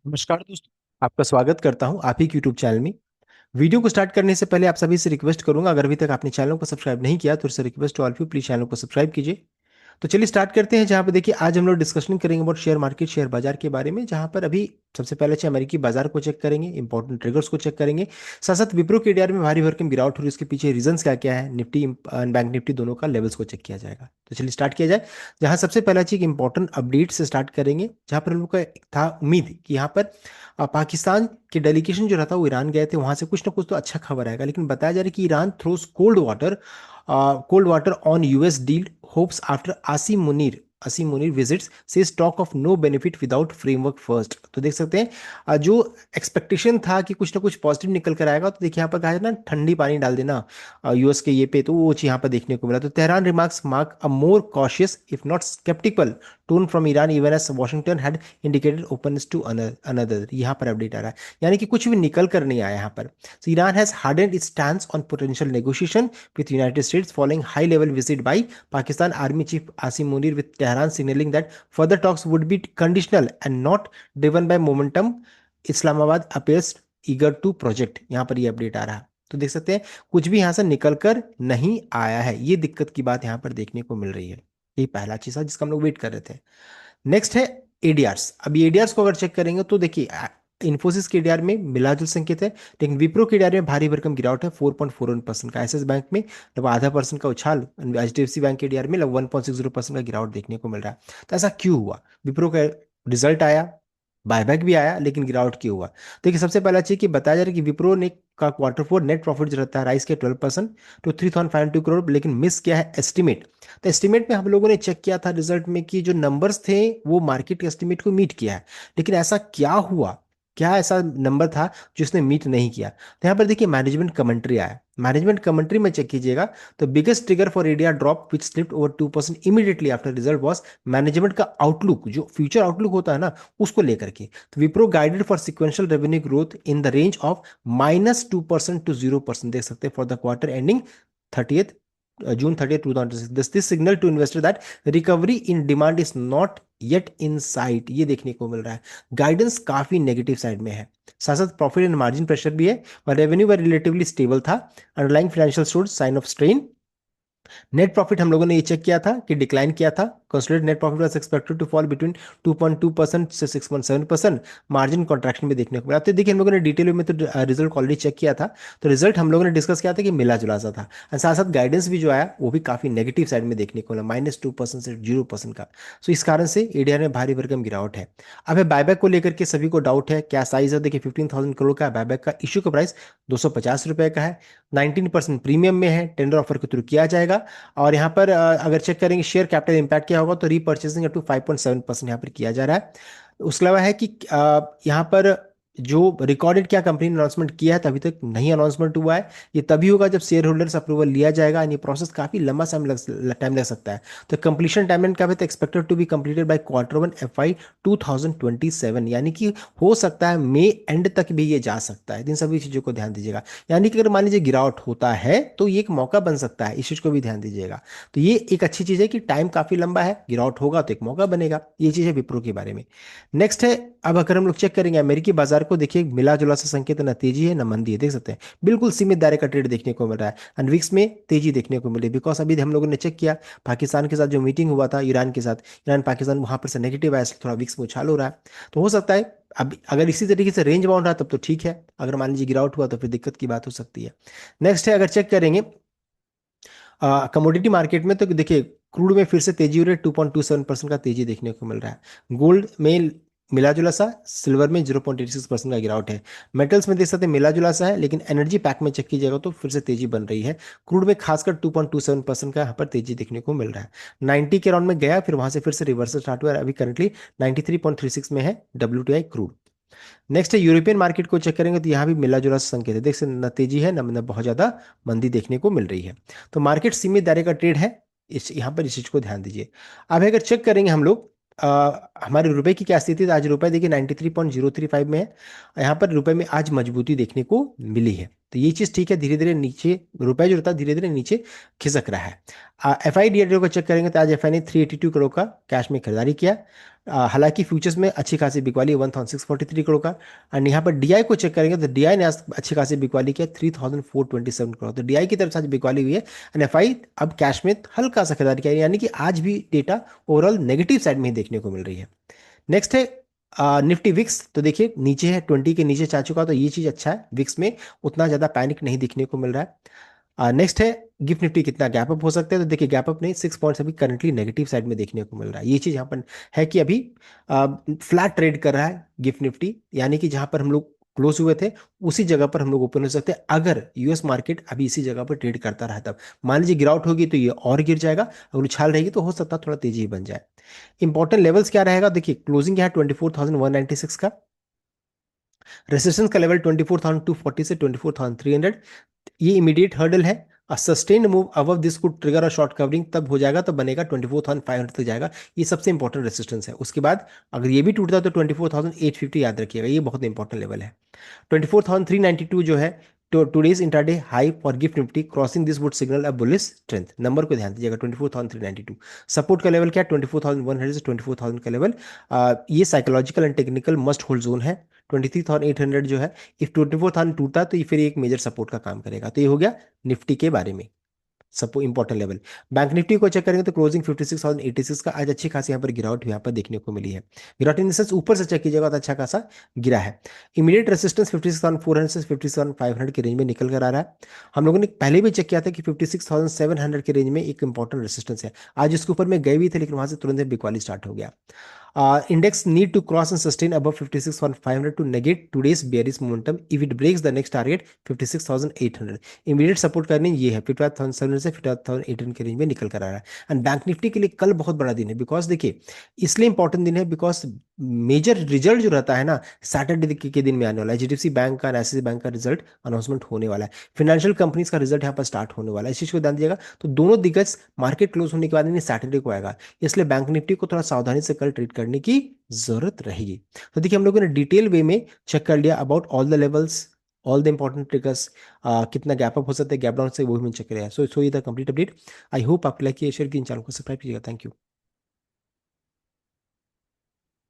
नमस्कार दोस्तों। आपका स्वागत करता हूं आप ही के यूट्यूब चैनल में। वीडियो को स्टार्ट करने से पहले आप सभी से रिक्वेस्ट करूंगा, अगर अभी तक आपने चैनल को सब्सक्राइब नहीं किया तो इससे request to all of you, please channel को सब्सक्राइब कीजिए। तो चलिए स्टार्ट करते हैं। जहां पर देखिए आज हम लोग डिस्कशन करेंगे अबाउट शेयर मार्केट, शेयर बाजार के बारे में। जहां पर अभी सबसे पहले अच्छे अमेरिकी बाजार को चेक करेंगे, इंपॉर्टेंट ट्रिगर्स को चेक करेंगे। साथ साथ विप्रो के एडीआर में भारी भरकम गिरावट हो रही है, उसके पीछे रीजंस क्या क्या है, निफ्टी एंड बैंक निफ्टी दोनों का लेवल्स को चेक किया जाएगा। तो चलिए स्टार्ट किया जाए। जहां सबसे पहला चीज इंपॉर्टेंट अपडेट से स्टार्ट करेंगे, जहां पर हम लोग का था उम्मीद कि यहाँ पर पाकिस्तान के डेलीगेशन जो रहता है वो ईरान गए थे, वहां से कुछ ना कुछ तो अच्छा खबर आएगा। लेकिन बताया जा रहा है कि Iran throws cold water on US deal hopes after Asim Munir visits says talk of no benefit without framework first. तो देख सकते हैं जो एक्सपेक्टेशन था कि कुछ ना कुछ पॉजिटिव निकल कर आएगा, तो देखिए यहाँ पर कहा है ना, ठंडी पानी डाल देना यूएस के ये पे, तो वो चीज यहाँ पर देखने को मिला। तो Tehran remarks mark a more cautious if not sceptical tone from Iran even as Washington had indicated openness to another. यहाँ पर अपडेट आ रहा है, यानी कि कुछ भी निकल कर नहीं आया यहाँ पर। So Iran has hardened its stance on potential negotiation with United States following high-level visit by Pakistan Army Chief Asim Munir, with Tehran signaling that further talks would be conditional and not driven by momentum. Islamabad appears eager to project। यहाँ पर ये update आ रहा है। तो देख सकते हैं कुछ भी यहाँ से निकल कर नहीं आया है, ये दिक्कत की बात यहाँ पर देखने को मिल रही है। ये पहला चीज है जिसका हम लोग वेट कर रहे थे। नेक्स्ट है एडीआर्स। अभी एडीआर्स को अगर चेक करेंगे तो देखिए इन्फोसिस के एडीआर में मिला जुल संकेत है, लेकिन विप्रो के एडीआर में भारी भरकम गिरावट है 4.41% का। एसएस बैंक में लगभग आधा परसेंट का उछाल, एचडीएफसी बैंक के एडीआर में लगभग 1.60% का गिरावट देखने को मिल रहा है। तो ऐसा क्यों हुआ? विप्रो का रिजल्ट आया, बायबैक भी आया, लेकिन गिरावट क्यों हुआ? देखिए सबसे पहला चीज कि बताया जा रहा है कि विप्रो ने का क्वार्टर 4 नेट प्रॉफिट जो रहता है राइस के 12% टू 3,502 करोड़, लेकिन मिस किया है एस्टिमेट। तो एस्टिमेट में हम लोगों ने चेक किया था रिजल्ट में कि जो नंबर्स थे वो मार्केट के एस्टिमेट को मीट किया है, लेकिन ऐसा क्या हुआ, क्या ऐसा नंबर था जो इसने मीट नहीं किया? तो यहाँ पर देखिए मैनेजमेंट कमेंट्री आया। मैनेजमेंट कमेंट्री में चेक कीजिएगा तो biggest trigger for ADR drop which slipped over 2% immediately after result was management का आउटलुक, जो फ्यूचर आउटलुक होता है ना, उसको लेकर के। तो Wipro guided for sequential revenue growth in the range of -2% to 0%, देख सकते हैं, for the quarter ending 30th June 30th 2006। This signal to investor that recovery in demand is not yet in sight, ये देखने को मिल रहा है। गाइडेंस काफी negative side में है। साथ साथ प्रॉफिट एंड मार्जिन प्रेशर भी है, और रेवेन्यू व रिलेटिवली स्टेबल था। Underlying financial showed sign of strain. Net profit हम लोगों ने ये चेक किया था कि डिक्लाइन किया था। Consolidated net profit was expected to fall between 2.2% से 6.7%। मार्जिन कॉन्ट्रैक्शन भी देखने को मिला। तो देखिए हम लोगों ने डिटेल में तो रिजल्ट ऑलरेडी चेक किया था। तो रिजल्ट हम लोगों ने डिस्कस किया था कि मिला जुला सा था, और साथ साथ गाइडेंस भी जो आया वो भी काफी नेगेटिव साइड में देखने को मिला, -2% से 0% का। सो इस कारण से एडीआर में भारी भरकम गिरावट है। अब है बायबैक को लेकर के सभी को डाउट है, क्या साइज है? देखिए 15,000 करोड़ का बायबैक का इश्यू का प्राइस 250 रुपए का है, 19% प्रीमियम में है, टेंडर ऑफर के थ्रू किया जाएगा। और यहाँ पर अगर चेक करेंगे शेयर कैपिटल इंपैक्ट क्या होगा, तो रीपर्चेसिंग अप टू 5.7% यहाँ पर किया जा रहा है। उसके अलावा है कि यहाँ पर जो रिकॉर्डेड क्या कंपनी ने अनाउंसमेंट किया है, तभी तक नहीं अनाउंसमेंट हुआ है। ये तभी होगा जब शेयर होल्डर्स अप्रूवल लिया जाएगा, ये प्रोसेस काफी लंबा टाइम लग सकता है। तो कंप्लीशन टाइमलाइन का भी expected to be completed by quarter 1 FY 2027, यानी कि हो सकता है मई एंड तक भी ये जा सकता है। इन सभी चीजों को ध्यान दीजिएगा। यानी कि अगर मान लीजिए गिरावट होता है तो ये एक मौका बन सकता है, इस चीज को भी ध्यान दीजिएगा। तो ये एक अच्छी चीज है कि टाइम काफी लंबा है, गिरावट होगा तो एक मौका बनेगा। ये चीज है विप्रो के बारे में। नेक्स्ट है, अब अगर हम लोग चेक करेंगे अमेरिकी बाजार को, देखिए मिला जुला सा संकेत, ना तेजी है ना मंदी है, देख सकते हैं बिल्कुल सीमित दायरे का ट्रेड देखने को मिल रहा है। एंड विक्स में तेजी देखने को मिली, बिकॉज अभी हम लोगों ने चेक किया पाकिस्तान के साथ जो मीटिंग हुआ था ईरान के साथ, ईरान पाकिस्तान वहां पर से नेगेटिव आया, इसलिए थोड़ा विक्स में उछाल हो रहा है। तो हो सकता है अब अगर इसी तरीके से रेंज बाउंड रहा तब तो ठीक है, अगर मान लीजिए गिरावट हुआ तो फिर दिक्कत की बात हो सकती है। नेक्स्ट है, अगर चेक करेंगे कमोडिटी मार्केट में, तो देखिए क्रूड में फिर से तेजी हो रही है, 2.27% का तेजी देखने को मिल रहा है। गोल्ड में मिला जुला सा, सिल्वर में 0.86% का गिरावट है। मेटल्स में देख सकते हैं मिला जुला सा है, लेकिन एनर्जी पैक में चेक कीजिएगा तो फिर से तेजी बन रही है। क्रूड में खासकर 2.27% का यहाँ पर तेजी देखने को मिल रहा है। 90 के राउंड में गया, फिर वहां से फिर से रिवर्सल स्टार्ट हुआ है, अभी करंटली 93.36 में है WTI क्रूड। नेक्स्ट है यूरोपियन मार्केट को चेक करेंगे तो यहाँ भी मिला जुला संकेत है, देख सकते न तेजी है न बहुत ज्यादा मंदी देखने को मिल रही है। तो मार्केट सीमित दायरे का ट्रेड है, इस यहाँ पर इस चीज को ध्यान दीजिए। अब अगर चेक करेंगे हम लोग हमारे रुपए की क्या स्थिति है, आज रुपए देखिए 93.035 में है। यहाँ पर रुपए में आज मजबूती देखने को मिली है। तो ये चीज़ ठीक है, धीरे धीरे नीचे रुपए जो रहता है धीरे धीरे नीचे खिसक रहा है। एफ आई डी को चेक करेंगे तो आज एफ आई ने 382 करोड़ का कैश में खरीदारी किया। हालांकि फ्यूचर्स में अच्छी खासी बिकवाली 1643 करोड़ का। एंड यहाँ पर डीआई को चेक करेंगे तो डीआई ने आज अच्छी खासी बिकवाली किया 3427 करोड़। तो डीआई की तरफ से आज बिकवाली हुई है। एंड एफ आई अब कैश में हल्का सा खरीदारी किया, यानी कि आज भी डेटा ओवरऑल नेगेटिव साइड में ही देखने को मिल रही है। नेक्स्ट है निफ्टी विक्स। तो देखिए नीचे है, 20 के नीचे जा चुका, तो ये चीज अच्छा है, विक्स में उतना ज्यादा पैनिक नहीं दिखने को मिल रहा है। नेक्स्ट है गिफ्ट निफ्टी कितना गैप अप हो सकता है। तो देखिए गैप अप नहीं, 6 पॉइंट्स अभी करंटली नेगेटिव साइड में देखने को मिल रहा है। ये चीज यहाँ पर है कि अभी फ्लैट ट्रेड कर रहा है गिफ्ट निफ्टी, यानी कि जहां पर हम लोग क्लोज हुए थे उसी जगह पर हम लोग ओपन हो सकते हैं, अगर यूएस मार्केट अभी इसी जगह पर ट्रेड करता रहा तब। मान लीजिए गिरावट होगी तो ये और गिर जाएगा, अगर उछाल रहेगी तो हो सकता है थोड़ा तेजी ही बन जाए। इंपॉर्टेंट लेवल्स क्या रहेगा, देखिए क्लोजिंग क्या है 24,196 का। रेसिस्टेंस का लेवल 24,240 से 24,300, ये इमीडिएट हर्डल है। Sustain move above this could trigger और शॉर्ट कवरिंग तब हो जाएगा, तब बनेगा 24,500 तक जाएगा। ये सबसे इंपॉर्टेंट रेसिस्टेंस है। उसके बाद अगर ये भी टूटता है तो 24,850 याद रखिएगा, ये बहुत इंपॉर्टेंट लेवल है। 24,392 जो है today's intraday high for gift Nifty, crossing this would signal a bullish strength. Number को ध्यान दीजिएगा 24,392। सपोर्ट का लेवल क्या है 24,100 से 24,000 का लेवल। ये psychological and technical must hold zone है। 23,800 जो है, इफ 24,000 टूटता तो ये फिर एक मेजर सपोर्ट का काम करेगा। तो ये हो गया निफ्टी के बारे में सपो इंपॉर्टेंट लेवल। बैंक निफ्टी को चेक करेंगे तो क्लोजिंग 56,086 का, आज अच्छी खासी यहाँ पर गिरावट यहाँ पर देखने को मिली है। गिरावट इन सेंस ऊपर से चेक कीजिएगा तो अच्छा खासा गिरा है। इमीडिएट रेसिस्टेंस 56,400 से 57,500 के रेंज में निकल कर आ रहा है। हम लोगों ने पहले भी चेक किया था कि 56,700 के रेंज में एक इंपॉर्टेंट रेसिस्टेंस है। आज इसके ऊपर में गए भी थे लेकिन वहां से तुरंत बिकवाली स्टार्ट हो गया। Index need to cross and sustain above 56,500 to negate today's bearish momentum. If it breaks the next target 56,800, immediate support करने ये है 55,700 से 55,800 के रेंज में निकल कर आ रहा है। एंड बैंक निफ्टी के लिए कल बहुत बड़ा दिन है, बिकॉज देखिए इसलिए इंपॉर्टेंट दिन है बिकॉज मेजर रिजल्ट जो रहता है ना सैटरडे के दिन में आने वाला है। एचडीएफसी बैंक का, एसएससी बैंक का रिजल्ट अनाउंसमेंट होने वाला है। फाइनेंशियल कंपनीज का रिजल्ट यहाँ पर स्टार्ट होने वाला है, इस चीज को ध्यान दीजिएगा। तो दोनों दिग्गज मार्केट क्लोज होने के बाद सैटरडे को आएगा, इसलिए बैंक निफ्टी को थोड़ा सावधानी से कल ट्रीट करने की जरूरत रहेगी। तो देखिए हम लोगों ने डिटेल वे में चेक कर लिया about all the levels, all the important triggers, कितना गैप अप हो सकता है, गैप डाउन से वो भी चेक कर लिया। सो ये the complete update. I hope आपको लाइक किया, शेयर की, चैनल को सब्सक्राइब कीजिएगा। Thank you.